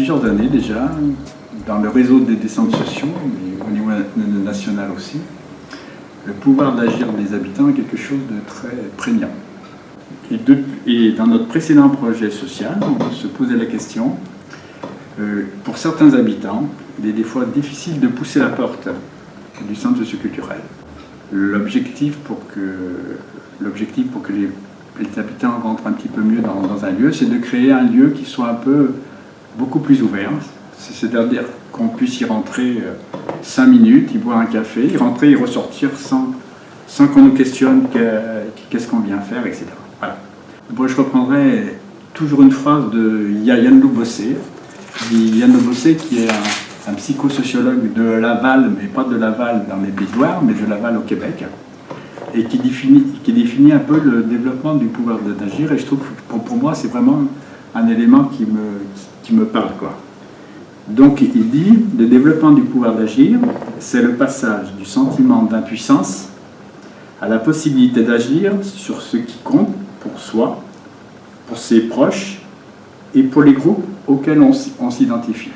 plusieurs années déjà, dans le réseau des centres sociaux, mais au niveau national aussi, le pouvoir d'agir des habitants est quelque chose de très prégnant. Et dans notre précédent projet social, on se posait la question, pour certains habitants, il est des fois difficile de pousser la porte du centre socioculturel. L'objectif pour que les habitants rentrent un petit peu mieux dans un lieu, c'est de créer un lieu qui soit beaucoup plus ouvert. C'est-à-dire qu'on puisse y rentrer 5 minutes, y boire un café, y rentrer et ressortir sans qu'on nous questionne qu'est-ce qu'on vient faire, etc. Voilà. Moi, je reprendrai toujours une phrase de Yann Lobossé. Yann Lobossé qui est un psychosociologue de Laval, mais pas de Laval dans les Pays de Loire, mais de Laval au Québec, et qui définit un peu le développement du pouvoir d'agir. Et je trouve que pour moi, c'est vraiment un élément qui me parle, quoi. Donc il dit, le développement du pouvoir d'agir, c'est le passage du sentiment d'impuissance à la possibilité d'agir sur ce qui compte pour soi, pour ses proches et pour les groupes auxquels on s'identifie.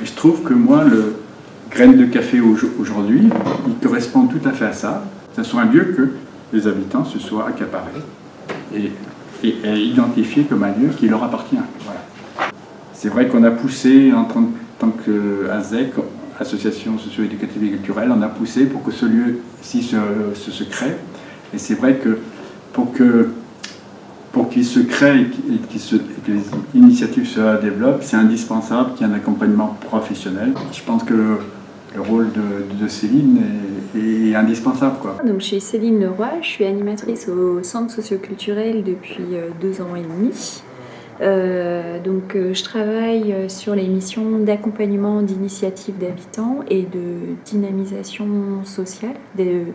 Et je trouve que moi, le Graines de Café aujourd'hui, il correspond tout à fait à ça. Ce soit un lieu que les habitants se soient accaparés et identifiés comme un lieu qui leur appartient. Voilà. C'est vrai qu'on a poussé, en tant qu'ASEC, Association socio-éducative et culturelle, on a poussé pour que ce lieu-ci se crée. Et c'est vrai que pour qu'il se crée et que les initiatives se développent, c'est indispensable qu'il y ait un accompagnement professionnel. Je pense que le rôle de Céline est indispensable, quoi. Donc, je suis Céline Leroy, je suis animatrice au centre socioculturel depuis 2 ans et demi. Je travaille sur les missions d'accompagnement d'initiatives d'habitants et de dynamisation sociale, de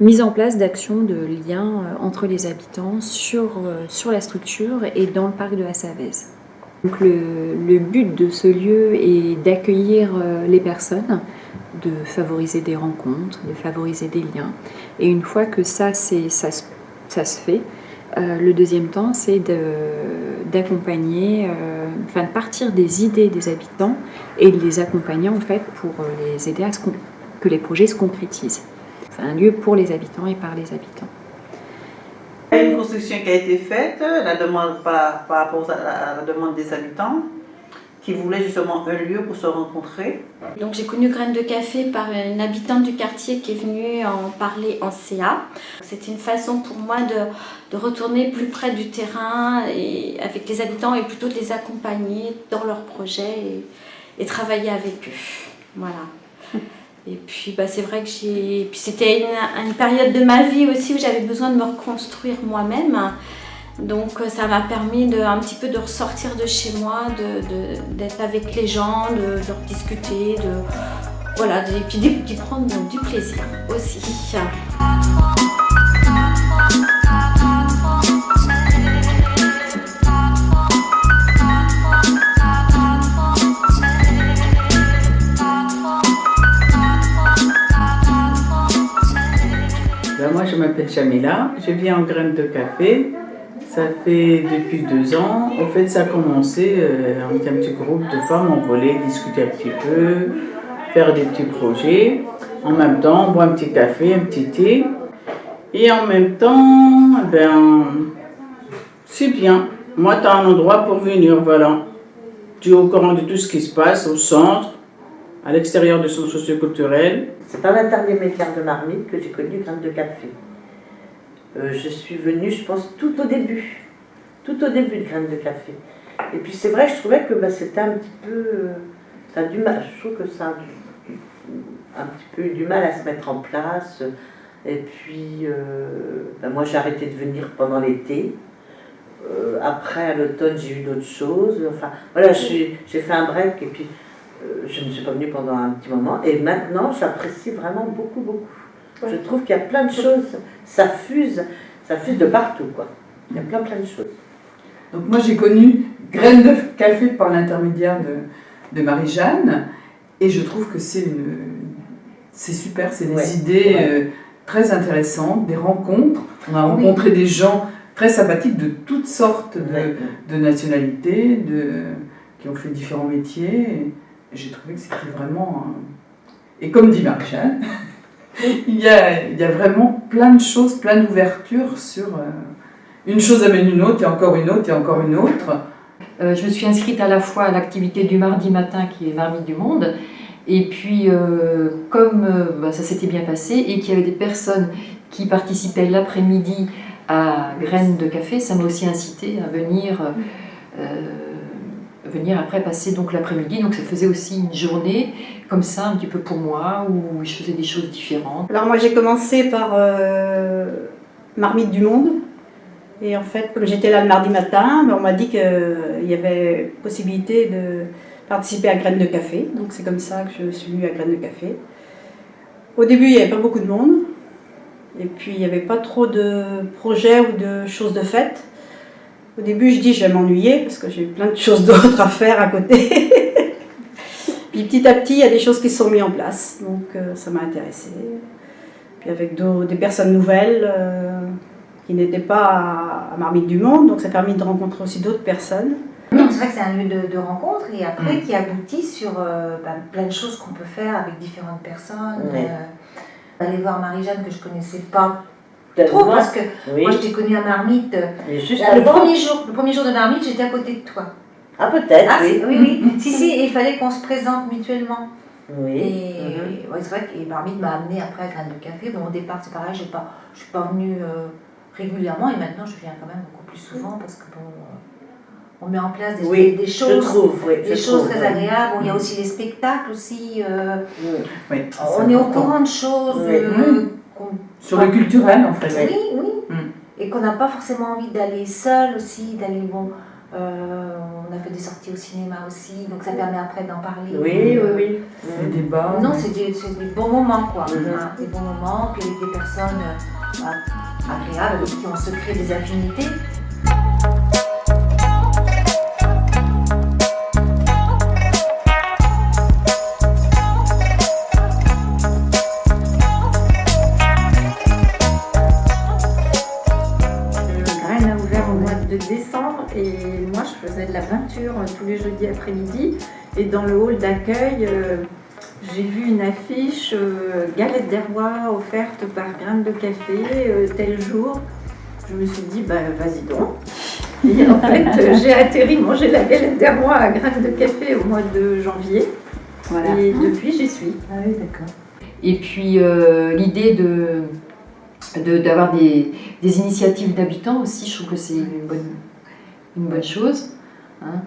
mise en place d'actions de liens entre les habitants sur la structure et dans le parc de la Savèze. Donc le but de ce lieu est d'accueillir les personnes, de favoriser des rencontres, de favoriser des liens. Et une fois que ça se fait, le deuxième temps, c'est d'accompagner, de partir des idées des habitants et de les accompagner en fait pour les aider à que les projets se concrétisent. C'est un lieu pour les habitants et par les habitants. Il y a une construction qui a été faite, la demande par rapport à la demande des habitants, qui voulaient justement un lieu pour se rencontrer. Donc j'ai connu Graines de Café par une habitante du quartier qui est venue en parler en CA. C'était une façon pour moi de retourner plus près du terrain et avec les habitants et plutôt de les accompagner dans leurs projets et travailler avec eux. Voilà. Et puis c'est vrai que c'était une période de ma vie aussi où j'avais besoin de me reconstruire moi-même. Donc ça m'a permis un petit peu de ressortir de chez moi, d'être avec les gens, de rediscuter, et puis d'y prendre du plaisir aussi. Moi je m'appelle Jamila, je vis en Graines de Café. Ça fait depuis 2 ans. En fait, ça a commencé avec un petit groupe de femmes. On voulait discuter un petit peu, faire des petits projets. En même temps, on boit un petit café, un petit thé. Et en même temps, c'est bien. Moi, tu as un endroit pour venir, voilà. Tu es au courant de tout ce qui se passe au centre, à l'extérieur du centre socioculturel. C'est par l'intermédiaire de Marmite que j'ai connu Graines de Café. Je suis venue, je pense, tout au début de Graines de Café. Et puis c'est vrai, je trouvais que c'était un petit peu... ça a du mal, je trouve que ça a un petit peu eu du mal à se mettre en place. Et puis, moi j'ai arrêté de venir pendant l'été. Après, à l'automne, j'ai eu d'autres choses. Enfin, voilà, j'ai fait un break et puis je ne suis pas venue pendant un petit moment. Et maintenant, j'apprécie vraiment beaucoup, beaucoup. Ouais. Je trouve qu'il y a plein de choses, ça fuse de partout, quoi. Il y a plein de choses. Donc moi, j'ai connu Graines de Café par l'intermédiaire de Marie-Jeanne. Et je trouve que c'est super, c'est des idées très intéressantes, des rencontres. On a rencontré des gens très sympathiques de toutes sortes de nationalités, qui ont fait différents métiers. Et j'ai trouvé que c'était vraiment... Et comme dit Marie-Jeanne, il y a vraiment plein de choses, plein d'ouvertures sur... une chose amène une autre, et encore une autre, et encore une autre. Je me suis inscrite à la fois à l'activité du mardi matin qui est Marmite du Monde, et puis comme ça s'était bien passé et qu'il y avait des personnes qui participaient l'après-midi à Graines de Café, ça m'a aussi incité à venir après passer donc l'après-midi. Donc ça faisait aussi une journée comme ça un petit peu pour moi où je faisais des choses différentes. Alors moi j'ai commencé par Marmite du Monde. Et en fait, comme j'étais là le mardi matin, on m'a dit qu'il y avait possibilité de participer à Graines de Café. Donc c'est comme ça que je suis venue à Graines de Café. Au début, il n'y avait pas beaucoup de monde. Et puis, il n'y avait pas trop de projets ou de choses de fête. Au début, je dis je vais m'ennuyer parce que j'ai plein de choses d'autres à faire à côté. Puis petit à petit, il y a des choses qui se sont mises en place. Donc ça m'a intéressée. Puis avec des personnes nouvelles... qui n'étaient pas à Marmite du Monde, donc ça a permis de rencontrer aussi d'autres personnes. Donc c'est vrai que c'est un lieu de rencontre et après qui aboutit sur plein de choses qu'on peut faire avec différentes personnes. Aller voir Marie-Jeanne que je ne connaissais pas trop parce que moi je t'ai connue à Marmite. Le premier jour de Marmite, j'étais à côté de toi. Ah peut-être, oui. Si, il fallait qu'on se présente mutuellement. Oui. Et ouais, c'est vrai que Marmite m'a amenée après à Graines de Café. Bon, au départ, c'est pareil, je ne suis pas venue régulièrement et maintenant je viens quand même beaucoup plus souvent parce que on met en place des choses, choses très agréables. Bon, il y a aussi les spectacles aussi. On est au courant de choses. Sur le culturel en fait. Oui. Et qu'on n'a pas forcément envie d'aller seul aussi, on a fait des sorties au cinéma aussi, donc ça permet après d'en parler. Oui. Des débats. Non, c'est des bons moments, quoi. Des bons moments, puis avec des personnes agréables, avec qui on se crée des affinités. Graines a ouvert au mois de décembre et moi je faisais de la peinture tous les jeudis après-midi et dans le hall d'accueil j'ai vu une affiche galette des rois offerte par Graines de Café tel jour. Je me suis dit vas-y donc. Et en fait j'ai atterri manger la galette des rois à Graines de Café au mois de janvier. Voilà. Et depuis j'y suis. Ah oui, d'accord. Et puis l'idée d'avoir des initiatives d'habitants aussi, je trouve que c'est une bonne chose. Hein.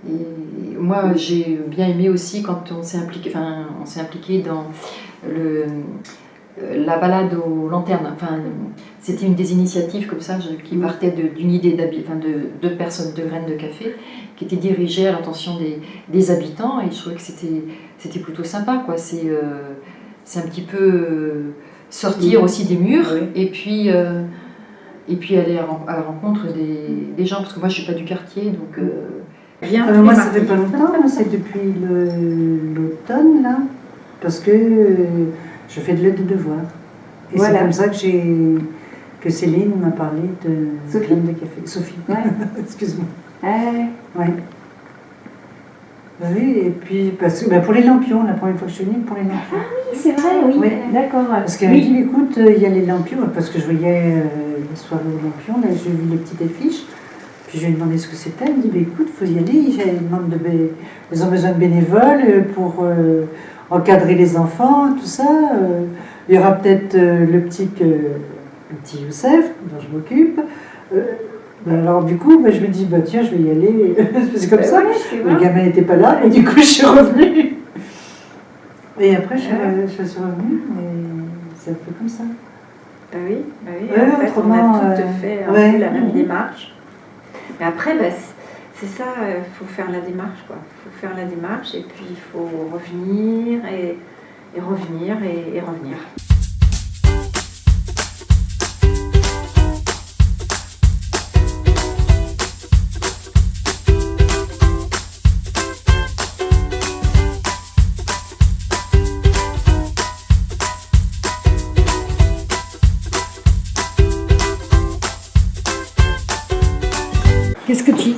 Et moi, j'ai bien aimé aussi quand on s'est impliqué dans la balade aux lanternes. Enfin, c'était une des initiatives comme ça qui partait d'une idée de deux personnes de Graines de Café qui étaient dirigées à l'intention des habitants et je trouvais que c'était plutôt sympa, quoi. C'est un petit peu sortir aussi des murs et puis aller à la rencontre des gens, parce que moi je suis pas du quartier, donc moi ça fait pas longtemps, c'est depuis l'automne là, parce que je fais de l'aide de devoir et c'est comme ça que Céline m'a parlé de Graines de Café. Sophie, excuse-moi. Ouais. Oui, et puis parce que pour les lampions, la première fois que je suis venue, pour les lampions. Ah oui, c'est vrai, oui. D'accord. Parce qu'elle m'a dit, écoute, il y a les lampions, parce que je voyais les soirées aux lampions, là j'ai vu les petites affiches, puis je lui ai demandé ce que c'était, elle me dit, écoute, il faut y aller, ils ont besoin de bénévoles pour encadrer les enfants, tout ça. Il y aura peut-être le petit Youssef, dont je m'occupe. Alors du coup, je me dis, tiens, je vais y aller. C'est comme ça. Le gamin n'était pas là, et du coup, je suis revenue. Et après, je suis revenue, mais c'est un peu comme ça. Oui. En fait, on a toutes fait un peu la même démarche. Mais après, c'est ça, il faut faire la démarche, quoi. Il faut faire la démarche, et puis il faut revenir, et revenir, et revenir.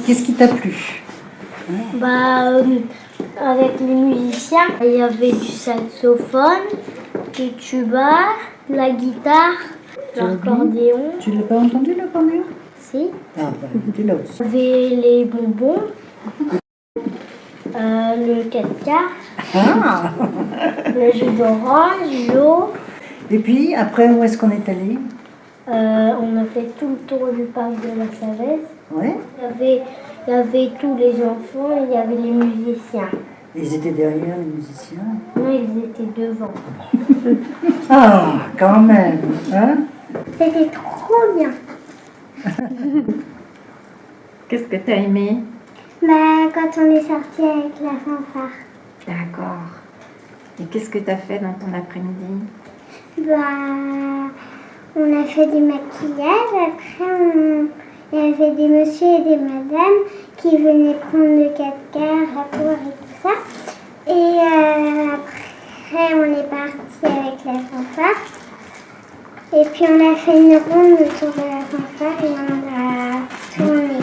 Qu'est-ce qui t'a plu? Avec les musiciens, il y avait du saxophone, du tuba, la guitare, l'accordéon. Tu l'as pas entendu l'accordéon? Si. Ah bah, dis-le aussi. Il y avait les bonbons, le 4x4, le jus d'orange, l'eau. Et puis, après, où est-ce qu'on est allé? On a fait tout le tour du parc de la Savès. Ouais. Il y avait tous les enfants et il y avait les musiciens. Ils étaient derrière, les musiciens. Non, ils étaient devant. Ah, quand même, hein? C'était trop bien. Qu'est-ce que tu as aimé? Quand on est sorti avec la fanfare. D'accord. Et qu'est-ce que tu as fait dans ton après-midi? On a fait du maquillage. Après, il y avait des messieurs et des madames qui venaient prendre le 4x4, rapport et tout ça. Et après, on est parti avec la fanfare. Et puis, on a fait une ronde autour de la fanfare et on a tourné.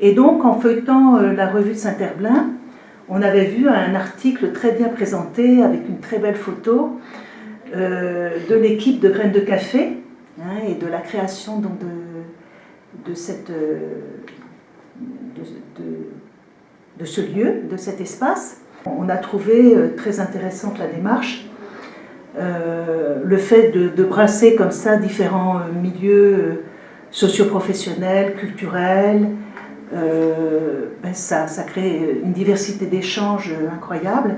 Et donc, en feuilletant la revue de Saint-Herblain, on avait vu un article très bien présenté avec une très belle photo de l'équipe de Graines de Café et de la création donc, de ce lieu, de cet espace. On a trouvé très intéressante la démarche, le fait de brasser comme ça différents milieux socio-professionnels, culturels. Ça crée une diversité d'échanges incroyable.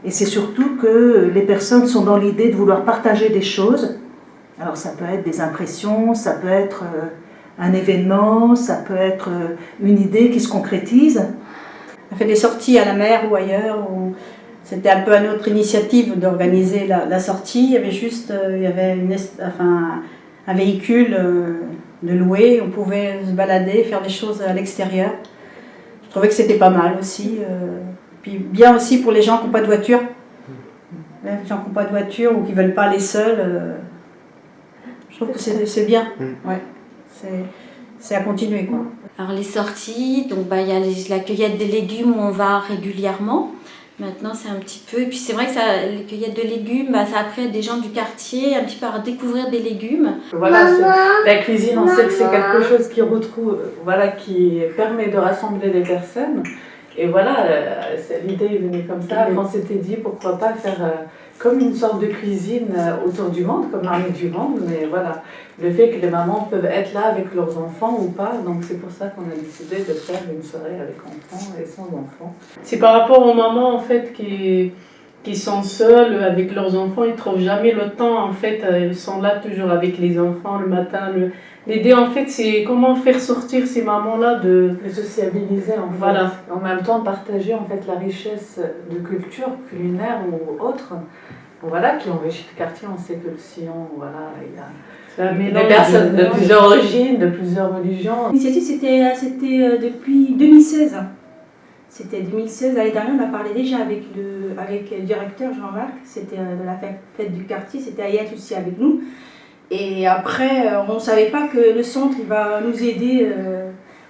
Et c'est surtout que les personnes sont dans l'idée de vouloir partager des choses. Alors ça peut être des impressions, ça peut être un événement, ça peut être une idée qui se concrétise. On a fait des sorties à la mer ou ailleurs. C'était un peu à notre initiative d'organiser la sortie. Il y avait juste un véhicule de louer. On pouvait se balader, faire des choses à l'extérieur. Je trouvais que c'était pas mal aussi. Puis bien aussi pour les gens qui n'ont pas de voiture. Les gens qui n'ont pas de voiture ou qui ne veulent pas aller seuls. Je trouve que c'est bien. Ouais. C'est à continuer, quoi. Alors les sorties, donc il y a la cueillette des légumes où on va régulièrement. Maintenant c'est un petit peu, et puis c'est vrai que les cueillettes de légumes, ça a appris des gens du quartier un petit peu à découvrir des légumes. Voilà, la cuisine, on sait que c'est quelque chose qui retrouve, qui permet de rassembler les personnes. Et voilà, l'idée est venue comme ça. Après, on s'était dit pourquoi pas faire comme une sorte de cuisine autour du monde, comme Marmite du monde. Mais voilà, le fait que les mamans peuvent être là avec leurs enfants ou pas, donc c'est pour ça qu'on a décidé de faire une soirée avec enfants et sans enfants. C'est par rapport aux mamans en fait qui sont seules avec leurs enfants, ils ne trouvent jamais le temps en fait, elles sont là toujours avec les enfants le matin. L'idée en fait c'est comment faire sortir ces mamans-là de les sociabiliser en fait. Voilà. En même temps partager en fait la richesse de culture culinaire ou autre, qui enrichit le quartier. On sait que le Sillon, il y a des personnes de plusieurs origines, de plusieurs religions. L'initiative c'était depuis 2016. C'était 2016, l'année dernière, on a parlé déjà avec le directeur Jean-Marc, c'était de la fête du quartier, c'était Ayat aussi avec nous. Et après, on ne savait pas que le centre il va nous aider,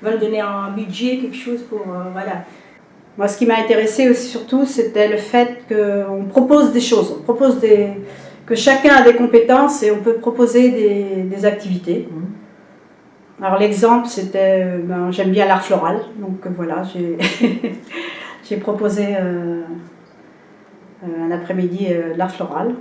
va nous donner un budget, quelque chose pour... Moi, ce qui m'a intéressé aussi surtout, c'était le fait qu'on propose des choses, que chacun a des compétences et on peut proposer des activités. Alors l'exemple, c'était, j'aime bien l'art floral, donc voilà, j'ai proposé un après-midi l'art floral.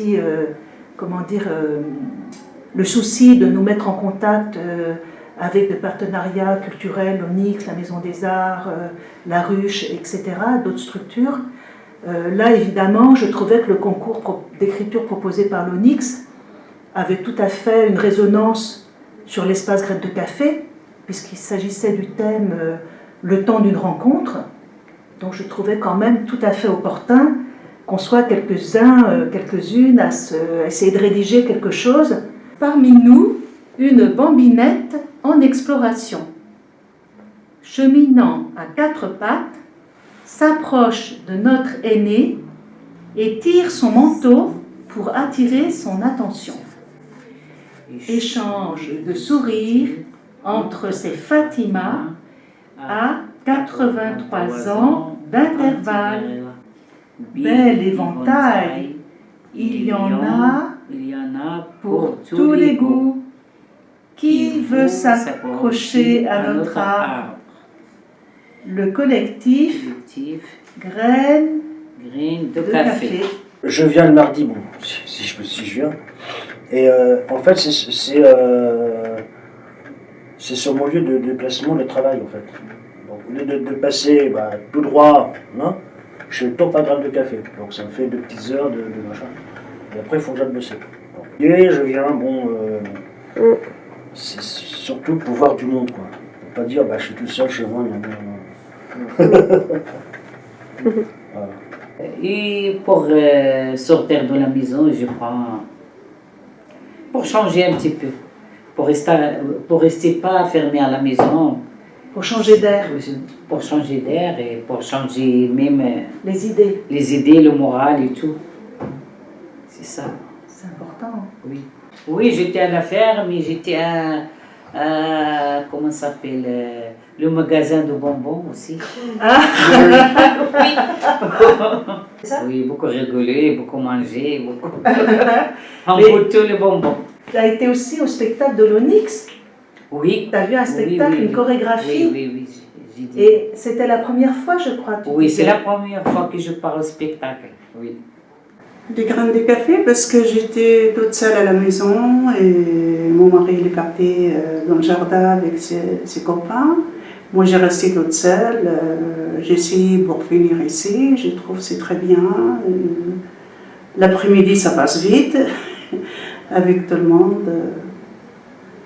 aussi, le souci de nous mettre en contact avec des partenariats culturels, l'Onyx, la Maison des Arts, la Ruche, etc., d'autres structures. Là, évidemment, je trouvais que le concours d'écriture proposé par l'Onyx avait tout à fait une résonance sur l'espace Graines de Café, puisqu'il s'agissait du thème le temps d'une rencontre. Donc je trouvais quand même tout à fait opportun qu'on soit quelques-uns, quelques-unes à essayer de rédiger quelque chose. Parmi nous, une bambinette en exploration. Cheminant à quatre pattes, s'approche de notre aîné et tire son manteau pour attirer son attention. Échange de sourires entre ces Fatima à 83 ans d'intervalle. Bel éventail, il y en a pour tous les goûts. Qui veut s'accrocher à notre arbre? Le collectif Graines de Café. Je viens le mardi, bon, si je viens. Et en fait, c'est sur mon lieu de déplacement de travail, en fait. Donc, au lieu de passer tout droit, non, je tourne à Graines de Café. Donc ça me fait 2 petites heures de machin. Et après, il faut que j'aille bosser. Et je viens, c'est surtout pour voir du monde, quoi. Pour pas dire, je suis tout seul chez moi, non. Voilà. Et pour sortir de la maison, je crois, pour changer un petit peu, pour rester pas fermé à la maison. Pour changer d'air. Pour changer d'air et pour changer même les idées, le moral et tout. C'est ça. C'est important. Oui. Oui, j'étais à la ferme, mais j'étais à comment ça s'appelle, le magasin de bonbons aussi. Ah. Oui. Oui, beaucoup rigoler, beaucoup manger, beaucoup. On goûte tous les bonbons. Tu as été aussi au spectacle de l'Onyx. Oui. Tu as vu un spectacle, une chorégraphie. Oui. Et c'était la première fois, je crois. Oui, c'est la première fois que je pars au spectacle. Oui. Des Graines de Café parce que j'étais toute seule à la maison et mon mari il est parti dans le jardin avec ses copains. Moi j'ai resté toute seule, j'ai essayé pour venir ici, je trouve que c'est très bien. L'après-midi ça passe vite, avec tout le monde,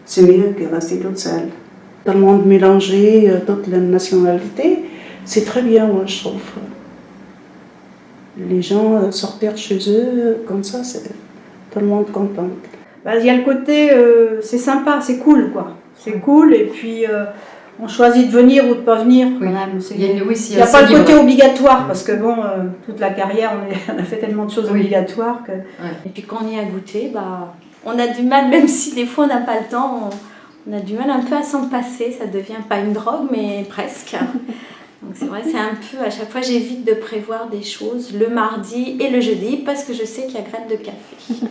c'est mieux que rester toute seule. Tout le monde mélangé, toutes les nationalités, c'est très bien moi je trouve. Les gens sortir de chez eux, comme ça, c'est tout le monde content. Il y a le côté, c'est sympa, c'est cool quoi. C'est cool et puis on choisit de venir ou de ne pas venir quand même. Il n'y a pas le côté obligatoire parce que bon, toute la carrière, on a fait tellement de choses obligatoires que... Et puis quand on y a goûté, on a du mal, même si des fois on n'a pas le temps, on a du mal un peu à s'en passer. Ça devient pas une drogue, mais presque. Donc c'est vrai, c'est un peu, à chaque fois j'évite de prévoir des choses le mardi et le jeudi parce que je sais qu'il y a Graines de Café.